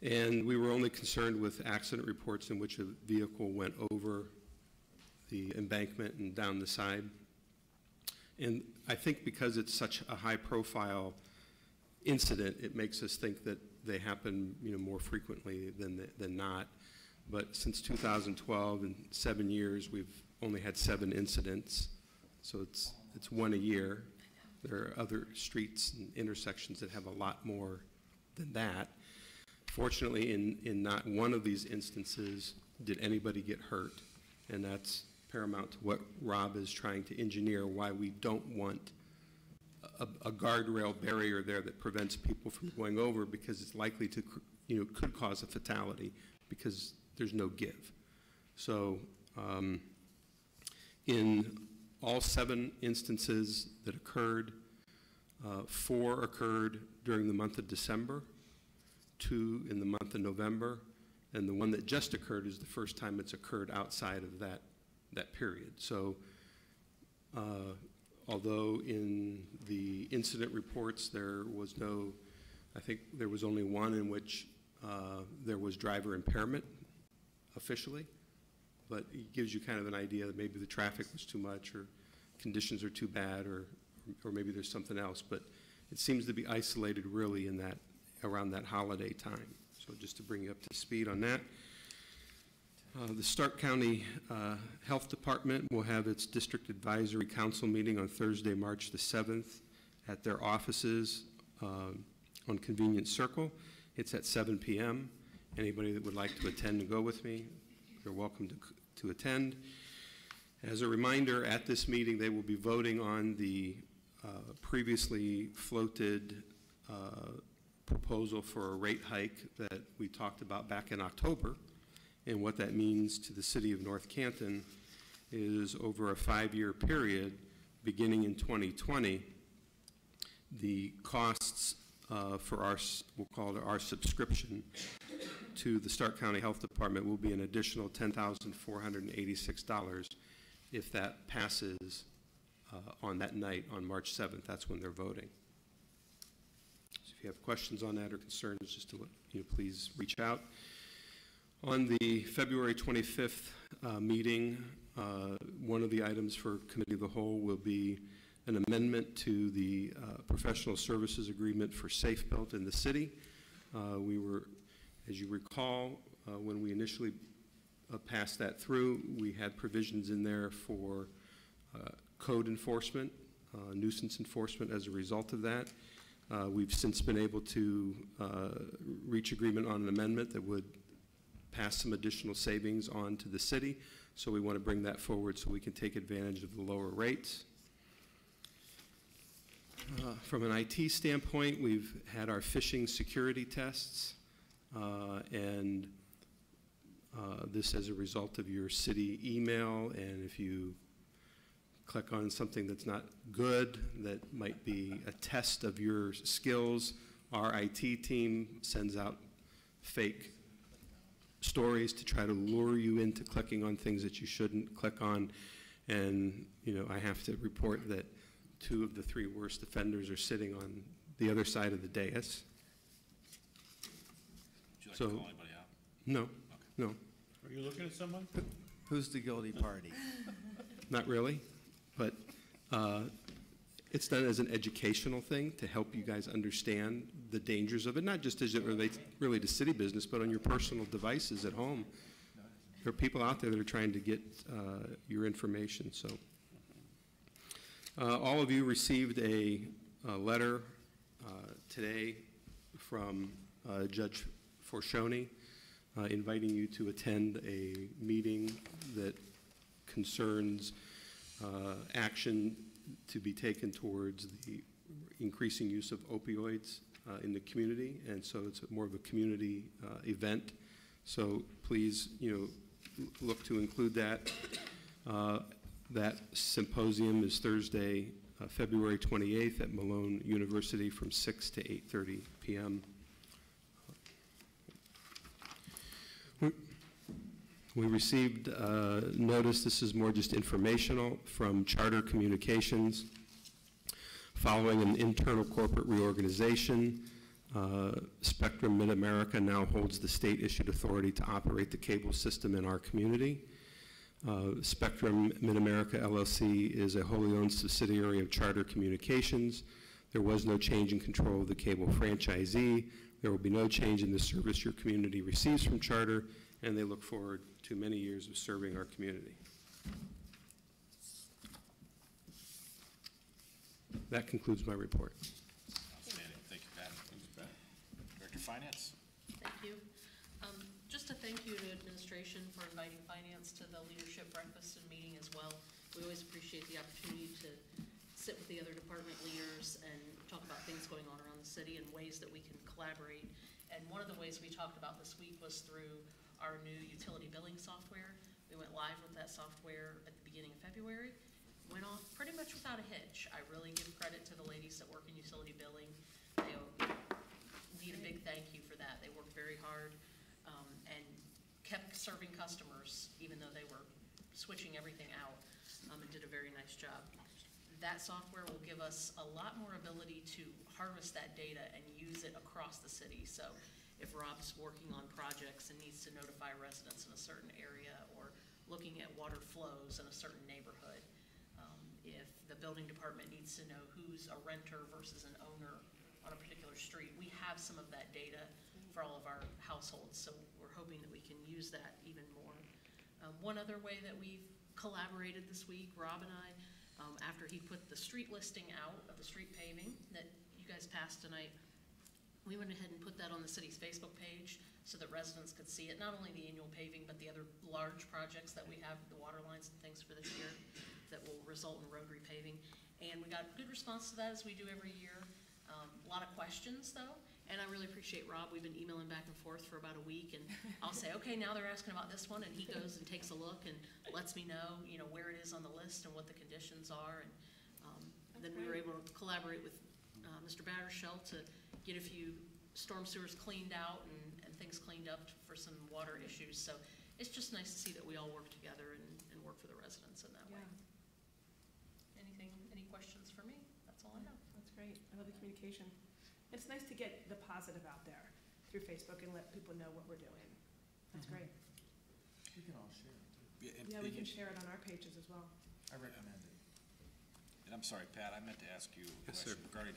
And we were only concerned with accident reports in which a vehicle went over the embankment and down the side. And I think because it's such a high-profile incident, it makes us think that they happen, more frequently than not. But since 2012, in 7 years, we've only had 7 incidents. So it's one a year. There are other streets and intersections that have a lot more than that. Fortunately, in not one of these instances did anybody get hurt, and that's paramount to what Rob is trying to engineer, why we don't want a guardrail barrier there that prevents people from going over, because it's likely to, could cause a fatality because there's no give. So in all 7 instances that occurred, 4 occurred during the month of December, 2 in the month of November, and the one that just occurred is the first time it's occurred outside of that period. So although in the incident reports there was I think there was only one in which there was driver impairment officially, but it gives you kind of an idea that maybe the traffic was too much or conditions are too bad or maybe there's something else, but it seems to be isolated really in around that holiday time. So just to bring you up to speed on that. The Stark County Health Department will have its District Advisory Council meeting on Thursday, March the 7th at their offices on Convenience Circle. It's at 7 p.m. Anybody that would like to attend and go with me, you're welcome to attend. As a reminder, at this meeting they will be voting on the previously floated proposal for a rate hike that we talked about back in October. And what that means to the city of North Canton is over a 5-year period, beginning in 2020, the costs for we'll call it our subscription to the Stark County Health Department will be an additional $10,486 if that passes on that night on March 7th. That's when they're voting. So if you have questions on that or concerns, just to please reach out. On the February 25th meeting, one of the items for Committee of the Whole will be an amendment to the professional services agreement for Safe Built in the city. We were, as you recall, when we initially passed that through, we had provisions in there for code enforcement, nuisance enforcement as a result of that. We've since been able to reach agreement on an amendment that would pass some additional savings on to the city. So we want to bring that forward so we can take advantage of the lower rates. From an IT standpoint, we've had our phishing security tests, and this as a result of your city email, and if you click on something that's not good, that might be a test of your skills, our IT team sends out fake stories to try to lure you into clicking on things that you shouldn't click on. And, you know, I have to report that 2 of the 3 worst offenders are sitting on the other side of the dais. Would you like to call anybody out? No, Okay. no, Are you looking at someone? Who's the guilty party? not really. But it's done as an educational thing to help you guys understand the dangers of it, not just as it relates really to city business, but on your personal devices at home. There are people out there that are trying to get your information. So all of you received a letter today from Judge Forshoni inviting you to attend a meeting that concerns action to be taken towards the increasing use of opioids in the community, and so it's more of a community event. So please, you know, look to include that. That symposium is Thursday, February 28th at Malone University from 6 to 8:30 p.m. We received notice, this is more just informational, from Charter Communications. Following an internal corporate reorganization, Spectrum Mid-America now holds the state-issued authority to operate the cable system in our community. Spectrum Mid-America LLC is a wholly owned subsidiary of Charter Communications. There was no change in control of the cable franchisee. There will be no change in the service your community receives from Charter, and they look forward to many years of serving our community. That concludes my report. Outstanding. Thank you, Pat. Director of Finance. Thank you. Just a thank you to administration for inviting finance to the leadership breakfast and meeting as well. We always appreciate the opportunity to sit with the other department leaders and talk about things going on around the city and ways that we can collaborate. And one of the ways we talked about this week was through our new utility billing software. We went live with that software at the beginning of February. Went off pretty much without a hitch. I really give credit to the ladies that work in utility billing. They need a big thank you for that. They worked very hard and kept serving customers even though they were switching everything out and did a very nice job. That software will give us a lot more ability to harvest that data and use it across the city. So if Rob's working on projects and needs to notify residents in a certain area or looking at water flows in a certain neighborhood, if the building department needs to know who's a renter versus an owner on a particular street, we have some of that data for all of our households, so we're hoping that we can use that even more. One other way that we've collaborated this week, Rob and I, after he put the street listing out of the street paving that you guys passed tonight, we went ahead and put that on the city's Facebook page so that residents could see it, not only the annual paving, but the other large projects that we have, the water lines and things for this year that will result in road repaving. And we got good response to that as we do every year. A lot of questions though, and I really appreciate Rob. We've been emailing back and forth for about a week, and I'll say, okay, now they're asking about this one, and he goes and takes a look and lets me know, you know, where it is on the list and what the conditions are. And then we were able to collaborate with Mr. Battershell to get a few storm sewers cleaned out and things cleaned up for some water issues. So it's just nice to see that we all work together and work for the residents in that way. Any questions for me? That's all I have. That's great. I love the communication. It's nice to get the positive out there through Facebook and let people know what we're doing. That's great. We can all share it, too. Yeah, we can share it on our pages as well. I recommend it. And I'm sorry, Pat, I meant to ask you a Yes, question sir. regarding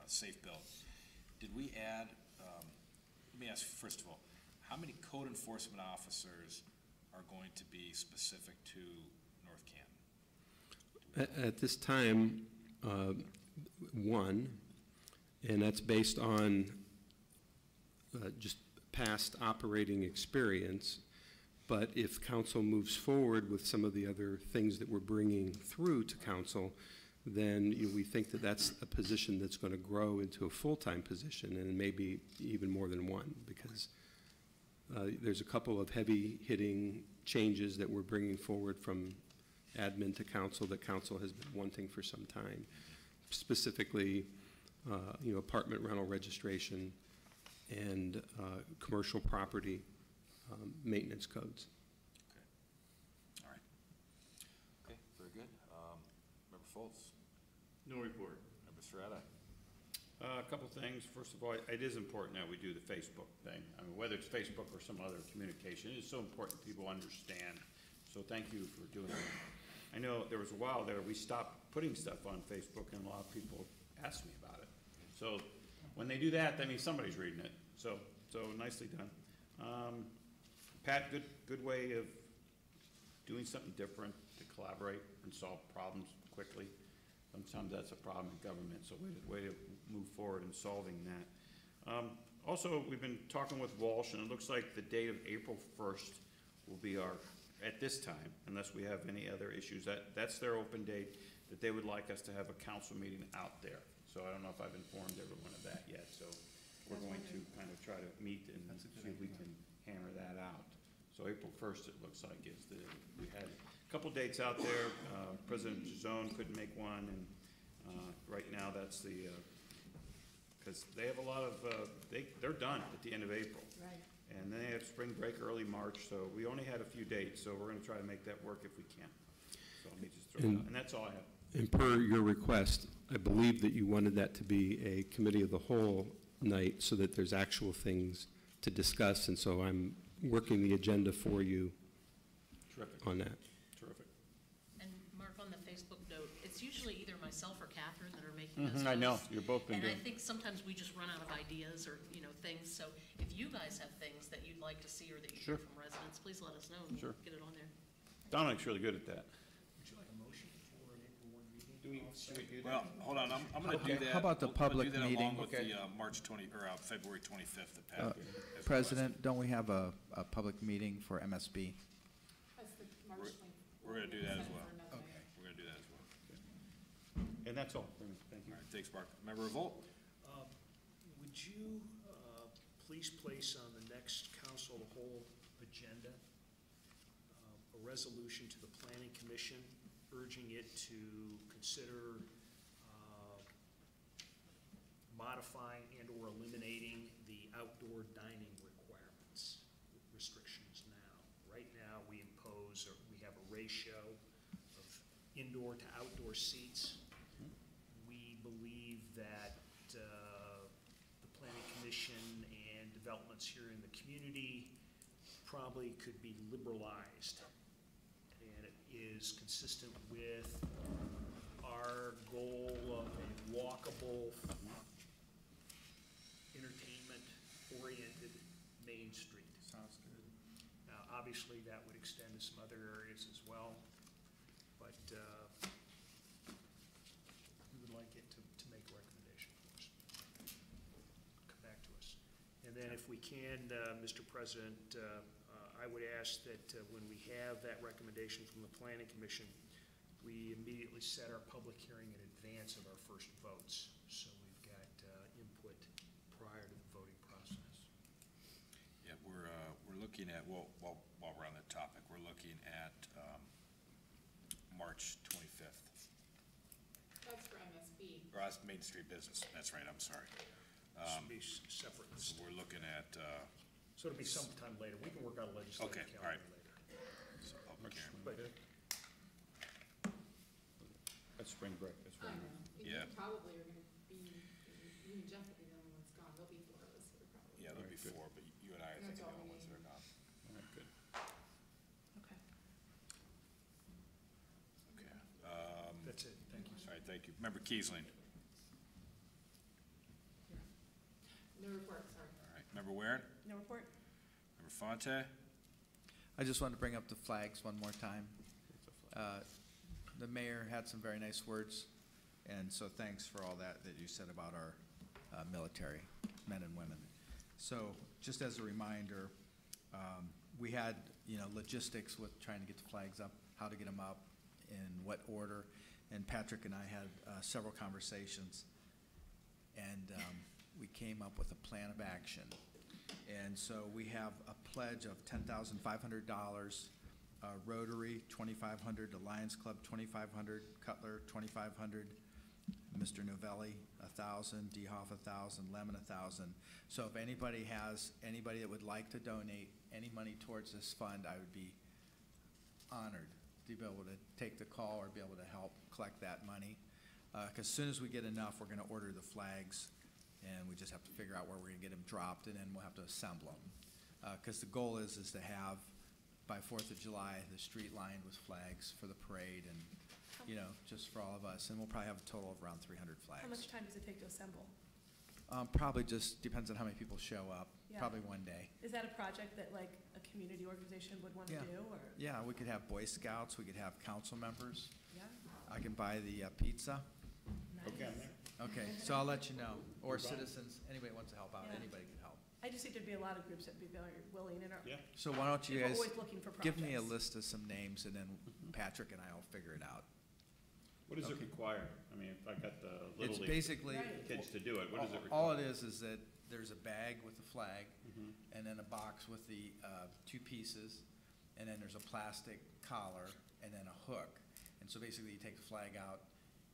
Safe Build. Did we add, let me ask, first of all, how many code enforcement officers are going to be specific to North Canton? At this time, one, and that's based on just past operating experience. But if council moves forward with some of the other things that we're bringing through to council, then we think that that's a position that's going to grow into a full-time position, and maybe even more than one, because there's a couple of heavy-hitting changes that we're bringing forward from admin to council that council has been wanting for some time. Specifically, apartment rental registration and commercial property maintenance codes. Okay. All right. Okay, very good. Member Foltz? No report. Member Strata? A couple things. First of all, it is important that we do the Facebook thing. I mean, whether it's Facebook or some other communication, it's so important people understand. So thank you for doing that. I know there was a while there we stopped putting stuff on Facebook, and a lot of people asked me about it. So when they do that means somebody's reading it. So nicely done. Pat, good way of doing something different to collaborate and solve problems quickly. Sometimes that's a problem in government, so way to move forward in solving that. Also, we've been talking with Walsh, and it looks like the date of April 1st will be at this time, unless we have any other issues. That's their open date, that they would like us to have a council meeting out there. So I don't know if I've informed everyone of that yet, so we're going to kind of try to meet and see if we can hammer that out. So April 1st, it looks like, we had a couple dates out there. President Gisone couldn't make one, and right now that's because they have a lot of, they're done at the end of April. Right. And then they have spring break early March, so we only had a few dates, so we're gonna try to make that work if we can. So let me just throw it out, and that's all I have. And per your request, I believe that you wanted that to be a committee of the whole night so that there's actual things to discuss, and so I'm working the agenda for you Terrific. on that. Terrific. And Mark, on the Facebook note, it's usually either myself or Catherine that are making those posts. I know, you've both been And doing. I think sometimes we just run out of ideas or, things, so if you guys have things that you'd like to see or that you hear Sure. from residents, please let us know and Sure. we'll get it on there. Dominic's really good at that. Would you like a motion for an April 1 meeting? Should we do that? Well, hold on, I'm gonna do Okay, that. how about the I'm gonna public do that meeting? along with Okay. the February 25th that Pat has President, don't we have a public meeting for MSB? That's the March 24th. We're gonna do that as well. For another day. We're gonna do that as well. And that's all. Thank you. All right, thanks, Mark. Member Revolt? Would you please place on the next council of the whole agenda a resolution to the Planning Commission urging it to consider modifying and/or eliminating the outdoor dining restrictions now. Right now, we have a ratio of indoor to outdoor seats. We believe that the Planning Commission and developments here in the community probably could be liberalized. And it is consistent with our goal of a walkable, entertainment-oriented Main Street. Sounds good. Now, obviously, that would extend to some other areas as well, but we would like it to make a recommendation for us. Come back to us. And then if we can, Mr. President, I would ask that when we have that recommendation from the Planning Commission, we immediately set our public hearing in advance of our first votes, so we've got input prior to the voting process. Yeah, we're looking at, while we're on that topic, we're looking at March 25th. That's for MSB. Or Main Street Business, that's right, I'm sorry. This would be separate. So we're looking at, So it'll be sometime later. We can work out a legislative Okay, all right. calendar later. so public hearing. But That's spring break, that's I right. know. Yeah. You probably are gonna be, you and Jeff will be the only ones gone. There'll be four of us that are probably. Yeah, there'll be All right, good. four, but you and I think, are the That's all only we ones that need. are gone. Member Kiesling. No report, sorry. All right. Member Warren. No report? Member Fonte. I just wanted to bring up the flags one more time. The mayor had some very nice words, and so thanks for all that you said about our military men and women. So just as a reminder, we had, logistics with trying to get the flags up, how to get them up, in what order, and Patrick and I had several conversations, and we came up with a plan of action. And so we have a pledge of $10,500, Rotary, $2,500, the Lions Club, $2,500, Cutler, $2,500, Mr. Novelli, $1,000, DeHoff, $1,000, Lemon, $1,000. So if anybody that would like to donate any money towards this fund, I would be honored to be able to take the call or be able to help collect that money. Because as soon as we get enough, we're going to order the flags, and we just have to figure out where we're going to get them dropped, and then we'll have to assemble them. Because the goal is to have, by 4th of July, the street lined with flags for the parade and, just for all of us. And we'll probably have a total of around 300 flags. How much time does it take to assemble? Probably just depends on how many people show up. Yeah. Probably one day. Is that a project that like a community organization would want to Yeah. do, or? Yeah, we could have Boy Scouts, we could have council members. Yeah. I can buy the pizza. Okay, I'm there. Okay, so I'll let you know. Or citizens, anybody wants to help out, Yeah. anybody can help. I just think there'd be a lot of groups that'd be very willing and are. Yeah. So why don't you People guys always looking for give me a projects. list of some names, and then Patrick and I will figure it out. What does it Okay. require? I mean, if I got the Little It's League basically, Right. kids to do it, what does it require? all it is that there's a bag with the flag, Mhm. and then a box with the two pieces, and then there's a plastic collar, and then a hook. And so basically, you take the flag out,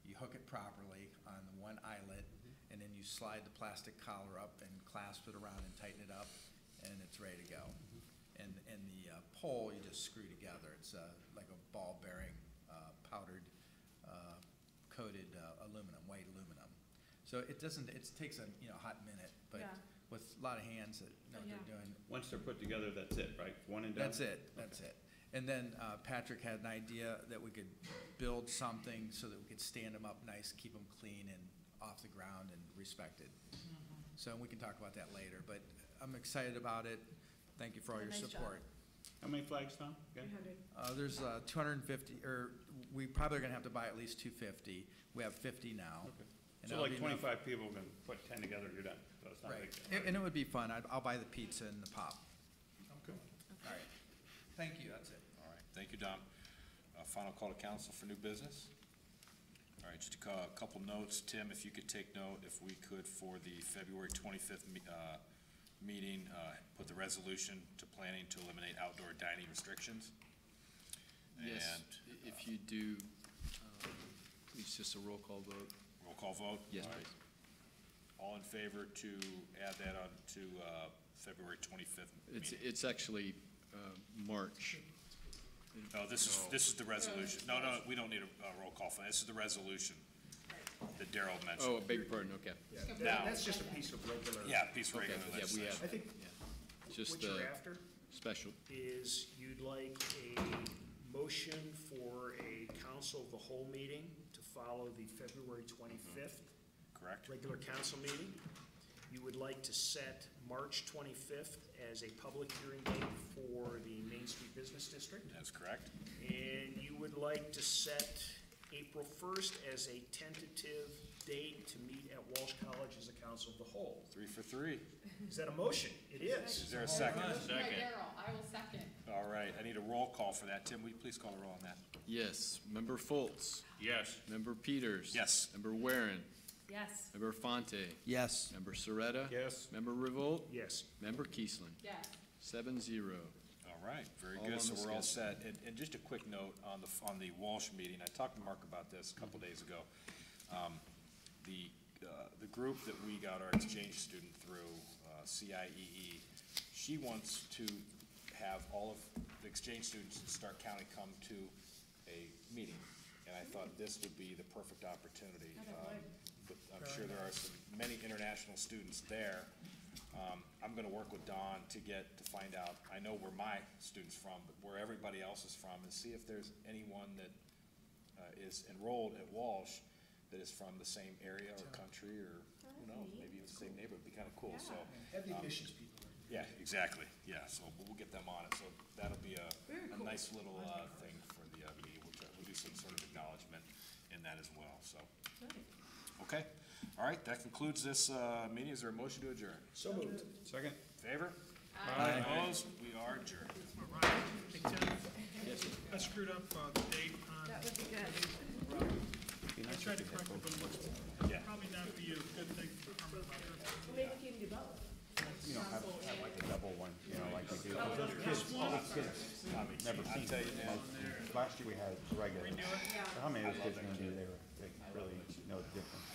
you hook it properly on the one eyelet, and then you slide the plastic collar up and clasp it around and tighten it up, and it's ready to go. And the pole, you just screw together. It's like a ball-bearing, powdered, coated aluminum, white aluminum. So it takes a hot minute, but Yeah. with a lot of hands that know what Yeah. they're doing. Once they're put together, that's it, right? One and done? That's it. And then Patrick had an idea that we could build something so that we could stand them up nice, keep them clean and off the ground and respected. So we can talk about that later, but I'm excited about it. Thank you for all Yeah, your nice job. support. How many flags, Tom? Again? 300. There's 250, or we probably are gonna have to buy at least 250. We have 50 now. Okay. And So that'll like be enough. 25 people can put 10 together, you're done. So it's not a Right, big deal. and it would be fun. I'll buy the pizza and the pop. Okay. All right. Thank you, that's it. All right, thank you, Dom. Final call to council for new business. All right, just a couple notes. Tim, if you could take note, if we could, for the February 25th meeting, put the resolution to planning to eliminate outdoor dining restrictions. Yes, And if you do, it's just a roll call vote. roll call vote? Yes, All right. please. All in favor to add that on to February 25th meeting? It's actually March. No, this is the resolution. No, we don't need a roll call for that. This is the resolution that Darrell Oh, mentioned. I beg your pardon, okay. Now- That's just a piece of regular. Yeah, piece of Okay, regular yeah, we legislation. have, I think yeah. Just what you're after special. is you'd like a motion for a council of the whole meeting to follow the February 25th Correct? regular council meeting. You would like to set March 25th as a public hearing date for the Main Street Business District. That's correct. And you would like to set April 1st as a tentative date to meet at Walsh College as a council of the whole. 3 for 3. Is that a motion? It is. Is there a second? Second. Darrell, I will second. All right, I need a roll call for that. Tim, will you please call the roll on that? Yes, Member Foltz, Yes. Member Peters. Yes. Member Warren, Yes. Member Fonte, Yes. Member Soretta. Yes. Member Revolt, Yes. Member Kiesling. Yes. 7-0. All right, very All good. on So the we're all schedule. set. And just a quick note on the Walsh meeting. I talked to Mark about this a couple days ago. The group that we got our exchange student through, CIEE, she wants to have all of the exchange students in Stark County come to a meeting. And I thought this would be the perfect opportunity. But I'm sure there are many international students there. I'm gonna work with Don to find out, I know where my student's from, but where everybody else is from, and see if there's anyone that is enrolled at Walsh that is from the same area or country, or who knows, maybe even the same neighborhood, would be kind of cool, so. Heavy emissions people. Yeah, exactly, yeah, so we'll get them on it, so that'll be a nice little, thing for the, meeting, we'll do some sort of acknowledgement in that as well, so. Okay, all right, that concludes this, meeting, is there a motion to adjourn? So moved. Second? Favor? Aye. Opposed? We are adjourned. Hey, Tim, I screwed up the date on. That would be good. I tried to correct it, but it looks, Yeah. probably not be a good thing for Department of Labor. Well, maybe if you can do both. You know, have like a double one, you know, like we do. Those kids never seen I'll tell you, man. Last year we had regular. Redo it? So how many of those kids are gonna do, they really know the difference.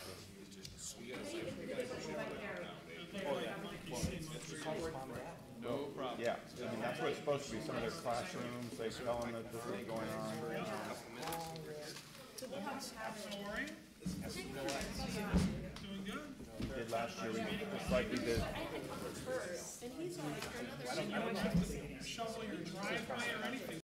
No problem. Yeah, I mean, that's what it's supposed to be, some of their classrooms, they tell them that this is going on. So are you? Doing good? Did last year, just like we did. Shovel your driveway or anything.